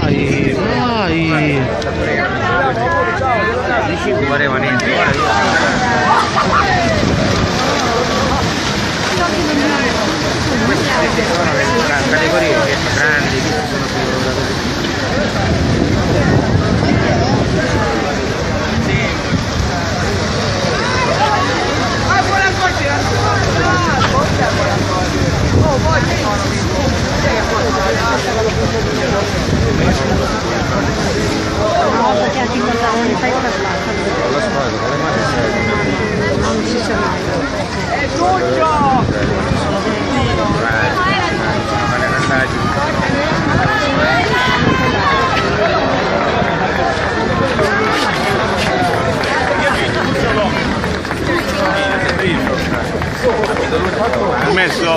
Vai, vai. Non pareva niente. Queste sono le categorie che sono grandi, che sono più... Una volta che anche guardare, fai una spazio. La squadra, con le mani Non si sa mai. È tutto! Hai messo?